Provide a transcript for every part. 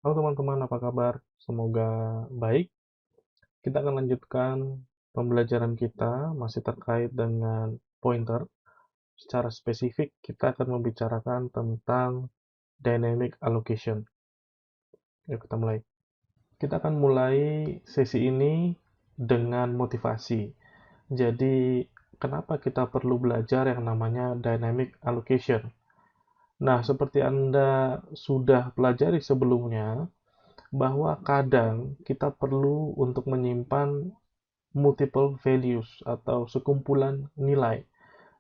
Halo teman-teman, apa kabar? Semoga baik. Kita akan lanjutkan pembelajaran kita masih terkait dengan pointer. Secara spesifik, kita akan membicarakan tentang dynamic allocation. Yuk kita mulai. Kita akan mulai sesi ini dengan motivasi. Jadi, kenapa kita perlu belajar yang namanya dynamic allocation? Nah, seperti Anda sudah pelajari sebelumnya, bahwa kadang kita perlu untuk menyimpan multiple values atau sekumpulan nilai,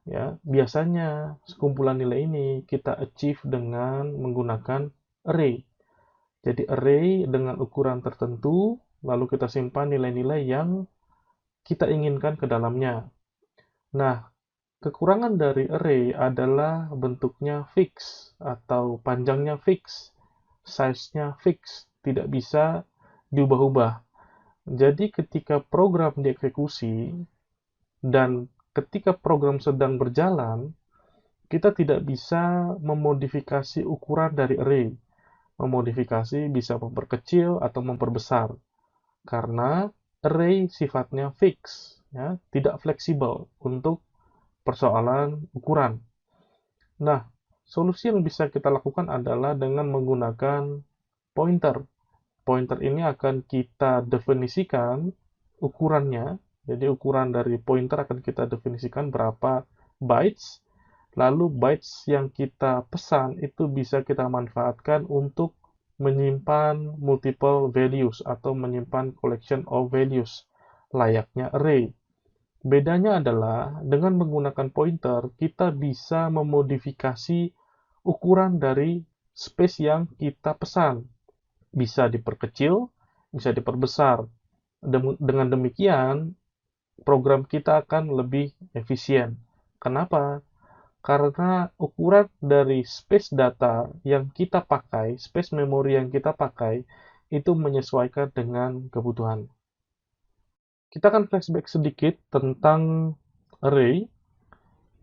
ya. Biasanya sekumpulan nilai ini kita achieve dengan menggunakan array. Jadi array dengan ukuran tertentu, lalu kita simpan nilai-nilai yang kita inginkan ke dalamnya. Nah, kekurangan dari array adalah bentuknya fix atau panjangnya fix, size-nya fix, tidak bisa diubah-ubah. Jadi ketika program dieksekusi dan ketika program sedang berjalan, kita tidak bisa memodifikasi ukuran dari array. Memodifikasi bisa memperkecil atau memperbesar karena array sifatnya fix, ya, tidak fleksibel untuk persoalan ukuran. Nah, solusi yang bisa kita lakukan adalah dengan menggunakan pointer. Pointer ini akan kita definisikan ukurannya. Jadi ukuran dari pointer akan kita definisikan berapa bytes. Lalu bytes yang kita pesan itu bisa kita manfaatkan untuk menyimpan multiple values atau menyimpan collection of values layaknya array. Bedanya adalah dengan menggunakan pointer kita bisa memodifikasi ukuran dari space yang kita pesan. Bisa diperkecil, bisa diperbesar. Dengan demikian, program kita akan lebih efisien. Kenapa? Karena ukuran dari space data yang kita pakai, space memori yang kita pakai, itu menyesuaikan dengan kebutuhan. Kita akan flashback sedikit tentang array.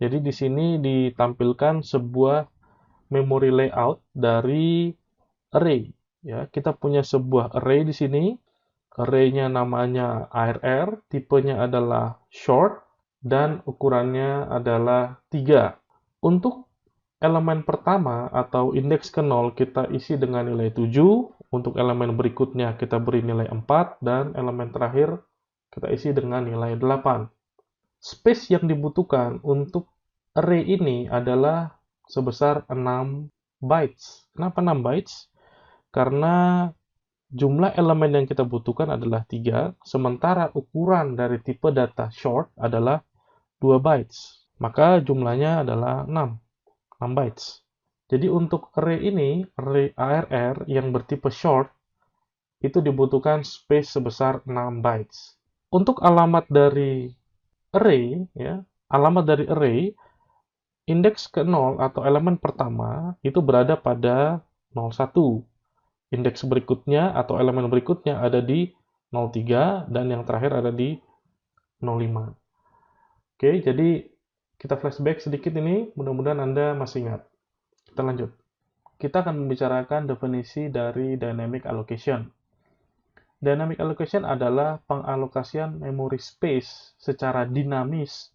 Jadi di sini ditampilkan sebuah memory layout dari array. Ya, kita punya sebuah array di sini. Array-nya namanya ARR, tipenya adalah short, dan ukurannya adalah 3. Untuk elemen pertama atau indeks ke 0 kita isi dengan nilai 7, untuk elemen berikutnya kita beri nilai 4, dan elemen terakhir kita isi dengan nilai 8. Space yang dibutuhkan untuk array ini adalah sebesar 6 bytes. Kenapa 6 bytes? Karena jumlah elemen yang kita butuhkan adalah 3, sementara ukuran dari tipe data short adalah 2 bytes. Maka jumlahnya adalah 6 bytes. Jadi untuk array ini, array ARR yang bertipe short, itu dibutuhkan space sebesar 6 bytes. Untuk alamat dari array, ya, alamat dari array, indeks ke 0 atau elemen pertama itu berada pada 01. Indeks berikutnya atau elemen berikutnya ada di 03 dan yang terakhir ada di 05. Oke, jadi kita flashback sedikit ini, mudah-mudahan Anda masih ingat. Kita lanjut. Kita akan membicarakan definisi dari dynamic allocation. Dynamic allocation adalah pengalokasian memory space secara dinamis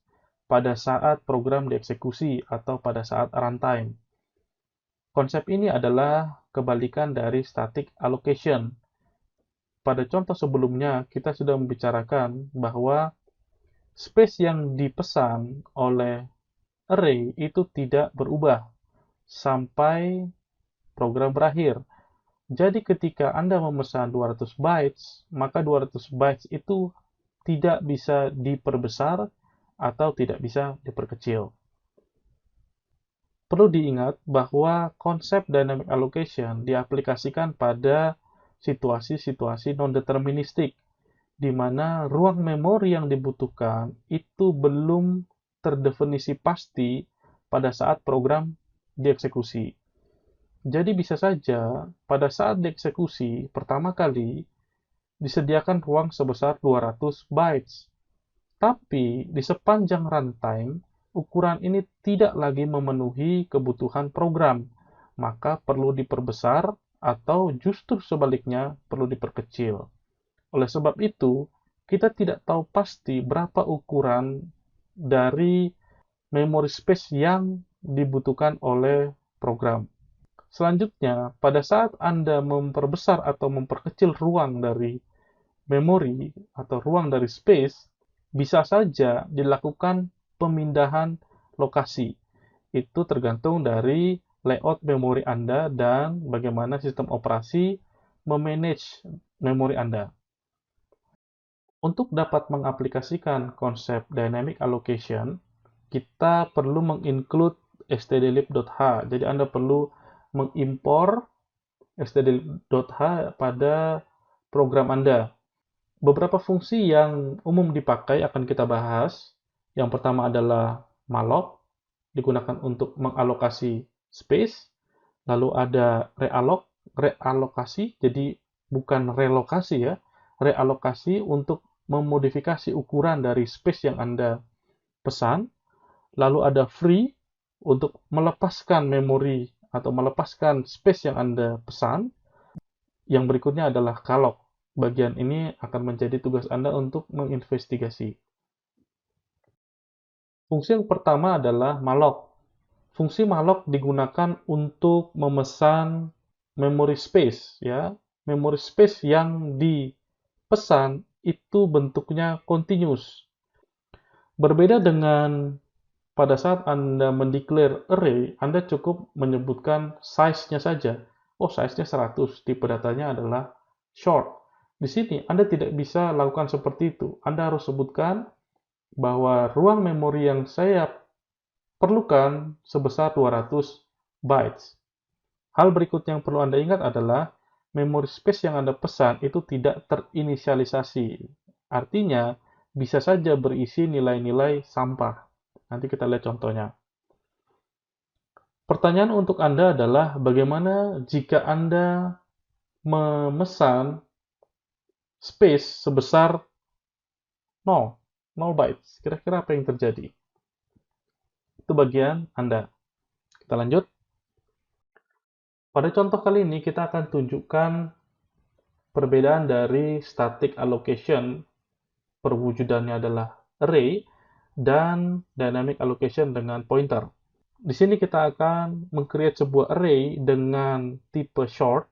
pada saat program dieksekusi atau pada saat runtime. Konsep ini adalah kebalikan dari static allocation. Pada contoh sebelumnya, kita sudah membicarakan bahwa space yang dipesan oleh array itu tidak berubah sampai program berakhir. Jadi ketika Anda memesan 200 bytes, maka 200 bytes itu tidak bisa diperbesar atau tidak bisa diperkecil. Perlu diingat bahwa konsep dynamic allocation diaplikasikan pada situasi-situasi non-deterministik, di mana ruang memori yang dibutuhkan itu belum terdefinisi pasti pada saat program dieksekusi. Jadi bisa saja pada saat dieksekusi pertama kali disediakan ruang sebesar 200 bytes. Tapi di sepanjang runtime, ukuran ini tidak lagi memenuhi kebutuhan program, maka perlu diperbesar atau justru sebaliknya perlu diperkecil. Oleh sebab itu, kita tidak tahu pasti berapa ukuran dari memory space yang dibutuhkan oleh program. Selanjutnya, pada saat Anda memperbesar atau memperkecil ruang dari memori atau ruang dari space, bisa saja dilakukan pemindahan lokasi. Itu tergantung dari layout memori Anda dan bagaimana sistem operasi memanage memori Anda. Untuk dapat mengaplikasikan konsep dynamic allocation, kita perlu menginclude stdlib.h. Jadi Anda perlu mengimpor stdlib.h pada program Anda. Beberapa fungsi yang umum dipakai akan kita bahas. Yang pertama adalah malloc, digunakan untuk mengalokasi space. Lalu ada realokasi, jadi bukan relokasi ya. Realokasi untuk memodifikasi ukuran dari space yang Anda pesan. Lalu ada free untuk melepaskan memori atau melepaskan space yang Anda pesan. Yang berikutnya adalah calloc. Bagian ini akan menjadi tugas Anda untuk menginvestigasi. Fungsi yang pertama adalah malloc. Fungsi malloc digunakan untuk memesan memory space, ya. Memory space yang dipesan itu bentuknya continuous. Berbeda dengan pada saat Anda mendeklar array, Anda cukup menyebutkan size-nya saja. Oh, size-nya 100, tipe datanya adalah short. Di sini Anda tidak bisa lakukan seperti itu. Anda harus sebutkan bahwa ruang memori yang saya perlukan sebesar 200 bytes. Hal berikutnya yang perlu Anda ingat adalah memory space yang Anda pesan itu tidak terinisialisasi. Artinya, bisa saja berisi nilai-nilai sampah. Nanti kita lihat contohnya. Pertanyaan untuk Anda adalah bagaimana jika Anda memesan space sebesar 0 bytes. Kira-kira apa yang terjadi? Itu bagian Anda. Kita lanjut. Pada contoh kali ini kita akan tunjukkan perbedaan dari static allocation, perwujudannya adalah array, dan dynamic allocation dengan pointer. Di sini kita akan meng-create sebuah array dengan tipe short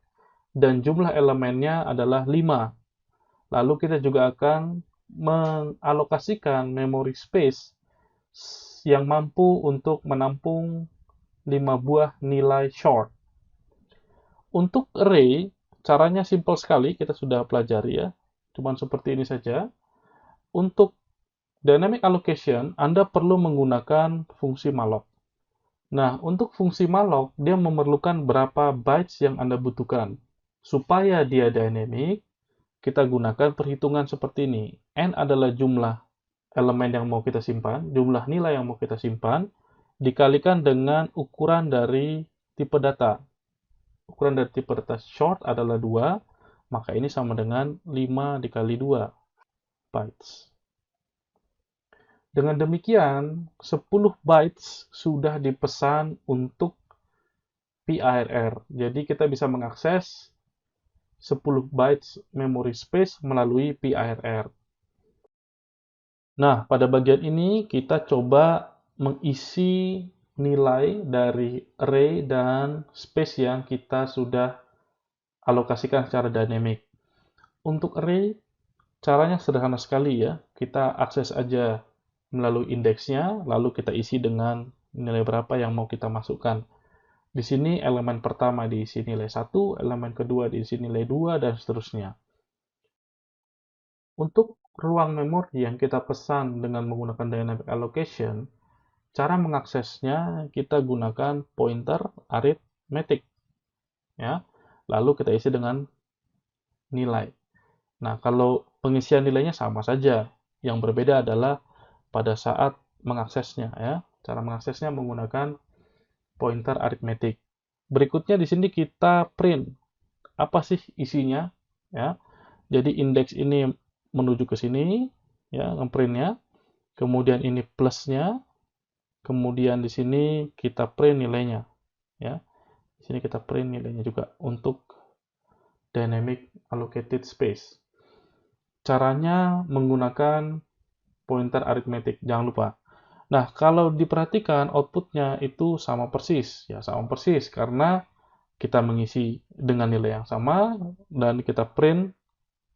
dan jumlah elemennya adalah 5. Lalu kita juga akan mengalokasikan memory space yang mampu untuk menampung 5 buah nilai short. Untuk array, caranya simpel sekali, kita sudah pelajari ya. Cuman seperti ini saja. Untuk dynamic allocation, Anda perlu menggunakan fungsi malloc. Nah, untuk fungsi malloc, dia memerlukan berapa bytes yang Anda butuhkan. Supaya dia dynamic, kita gunakan perhitungan seperti ini. N adalah jumlah elemen yang mau kita simpan, jumlah nilai yang mau kita simpan, dikalikan dengan ukuran dari tipe data. Ukuran dari tipe data short adalah 2, maka ini sama dengan 5 dikali 2 bytes. Dengan demikian, 10 bytes sudah dipesan untuk PIRR. Jadi kita bisa mengakses 10 bytes memory space melalui PIRR. Nah, pada bagian ini kita coba mengisi nilai dari array dan space yang kita sudah alokasikan secara dynamic. Untuk array, caranya sederhana sekali ya. Kita akses aja melalui indeksnya, lalu kita isi dengan nilai berapa yang mau kita masukkan. Di sini elemen pertama diisi nilai 1, elemen kedua diisi nilai 2, dan seterusnya. Untuk ruang memori yang kita pesan dengan menggunakan dynamic allocation, cara mengaksesnya kita gunakan pointer arithmetic. Ya. Lalu kita isi dengan nilai. Nah, kalau pengisian nilainya sama saja. Yang berbeda adalah pada saat mengaksesnya. Ya. Cara mengaksesnya menggunakan pointer arithmetic. Berikutnya di sini kita print. Apa sih isinya? Ya. Jadi indeks ini menuju ke sini, ya, ngeprintnya. Kemudian ini plusnya. Kemudian di sini kita print nilainya. Ya. Di sini kita print nilainya juga untuk dynamic allocated space. Caranya menggunakan pointer arithmetic, jangan lupa. Nah, kalau diperhatikan outputnya itu sama persis, ya sama persis karena kita mengisi dengan nilai yang sama dan kita print,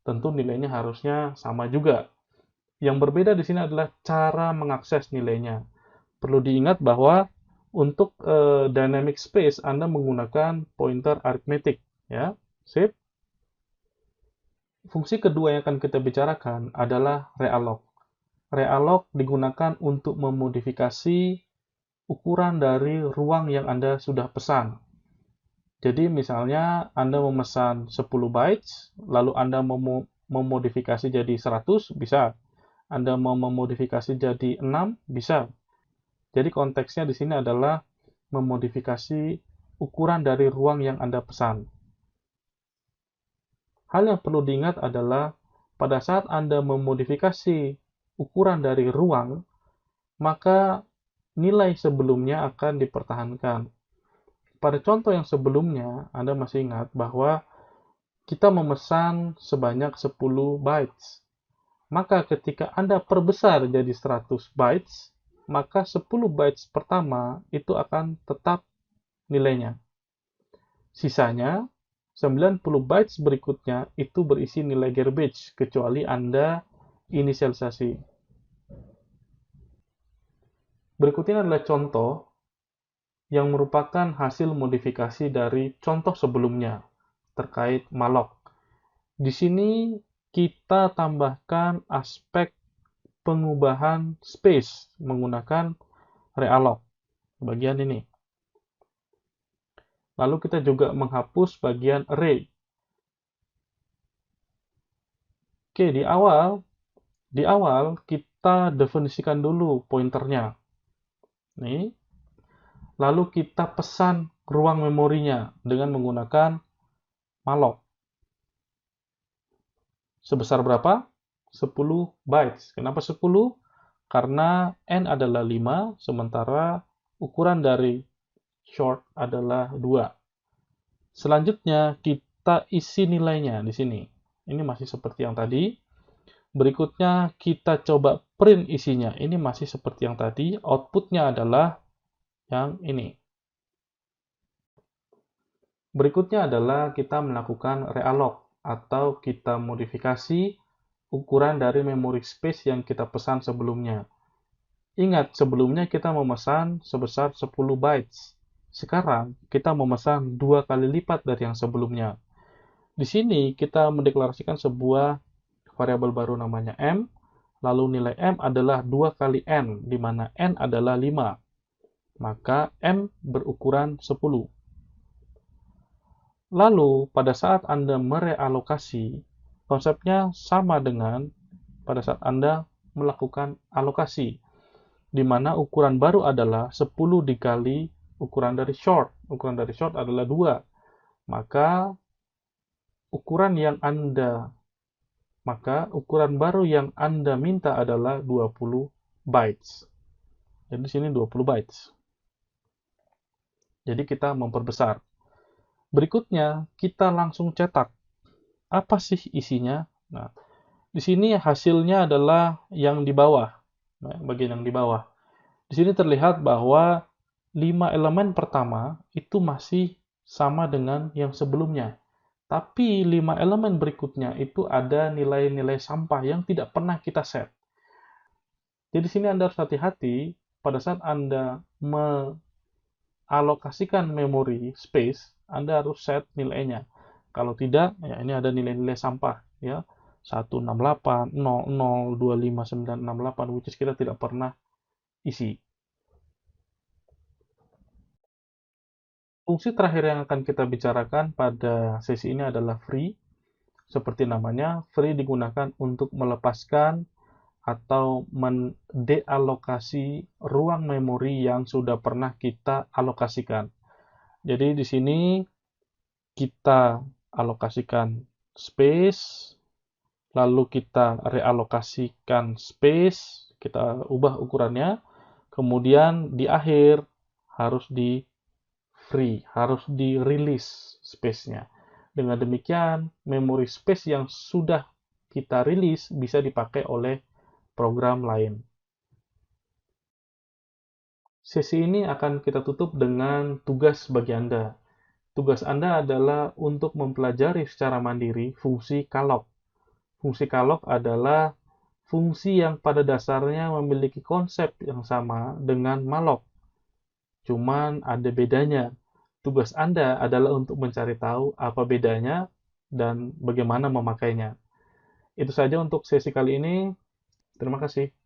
tentu nilainya harusnya sama juga. Yang berbeda di sini adalah cara mengakses nilainya. Perlu diingat bahwa untuk dynamic space Anda menggunakan pointer arithmetic, ya. Sip. Fungsi kedua yang akan kita bicarakan adalah realloc. Realloc digunakan untuk memodifikasi ukuran dari ruang yang Anda sudah pesan. Jadi misalnya Anda memesan 10 bytes, lalu Anda memodifikasi jadi 100, bisa. Anda mau memodifikasi jadi 6, bisa. Jadi konteksnya di sini adalah memodifikasi ukuran dari ruang yang Anda pesan. Hal yang perlu diingat adalah pada saat Anda memodifikasi ukuran dari ruang, maka nilai sebelumnya akan dipertahankan. Pada contoh yang sebelumnya, Anda masih ingat bahwa kita memesan sebanyak 10 bytes. Maka ketika Anda perbesar jadi 100 bytes, maka 10 bytes pertama itu akan tetap nilainya. Sisanya, 90 bytes berikutnya itu berisi nilai garbage, kecuali Anda inisialisasi. Berikut ini adalah contoh yang merupakan hasil modifikasi dari contoh sebelumnya terkait malloc. Di sini kita tambahkan aspek pengubahan space menggunakan realloc, bagian ini. Lalu kita juga menghapus bagian array. Oke, di awal kita definisikan dulu pointernya. Nih. Lalu kita pesan ruang memorinya dengan menggunakan malloc. Sebesar berapa? 10 bytes. Kenapa 10? Karena n adalah 5, sementara ukuran dari short adalah 2. Selanjutnya, kita isi nilainya di sini. Ini masih seperti yang tadi. Berikutnya, kita coba print isinya. Ini masih seperti yang tadi. Outputnya adalah yang ini. Berikutnya adalah kita melakukan realloc atau kita modifikasi ukuran dari memory space yang kita pesan sebelumnya. Ingat, sebelumnya kita memesan sebesar 10 bytes. Sekarang, kita memesan 2 kali lipat dari yang sebelumnya. Di sini, kita mendeklarasikan sebuah variabel baru namanya m, lalu nilai m adalah 2 kali n, di mana n adalah 5. Maka m berukuran 10. Lalu, pada saat Anda merealokasi, konsepnya sama dengan pada saat Anda melakukan alokasi, di mana ukuran baru adalah 10 dikali ukuran dari short. Ukuran dari short adalah 2. Maka ukuran baru yang Anda minta adalah 20 bytes. Jadi di sini 20 bytes. Jadi kita memperbesar. Berikutnya, kita langsung cetak. Apa sih isinya? Nah, di sini hasilnya adalah yang di bawah. Nah, bagian yang di bawah. Di sini terlihat bahwa 5 elemen pertama itu masih sama dengan yang sebelumnya. Tapi 5 elemen berikutnya itu ada nilai-nilai sampah yang tidak pernah kita set. Jadi di sini Anda harus hati-hati pada saat Anda alokasikan memori space, Anda harus set nilainya. Kalau tidak, ya ini ada nilai-nilai sampah, ya. 168, 00, 25968, which is kita tidak pernah isi. Fungsi terakhir yang akan kita bicarakan pada sesi ini adalah free. Seperti namanya, free digunakan untuk melepaskan atau mendealokasi ruang memori yang sudah pernah kita alokasikan. Jadi di sini kita alokasikan space, lalu kita realokasikan space, kita ubah ukurannya, kemudian di akhir harus di free, harus di release space-nya. Dengan demikian, memori space yang sudah kita rilis bisa dipakai oleh program lain. Sesi ini akan kita tutup dengan tugas bagi Anda. Tugas Anda adalah untuk mempelajari secara mandiri fungsi kalok. Fungsi kalok adalah fungsi yang pada dasarnya memiliki konsep yang sama dengan malloc. Cuman ada bedanya. Tugas Anda adalah untuk mencari tahu apa bedanya dan bagaimana memakainya. Itu saja untuk sesi kali ini. Terima kasih.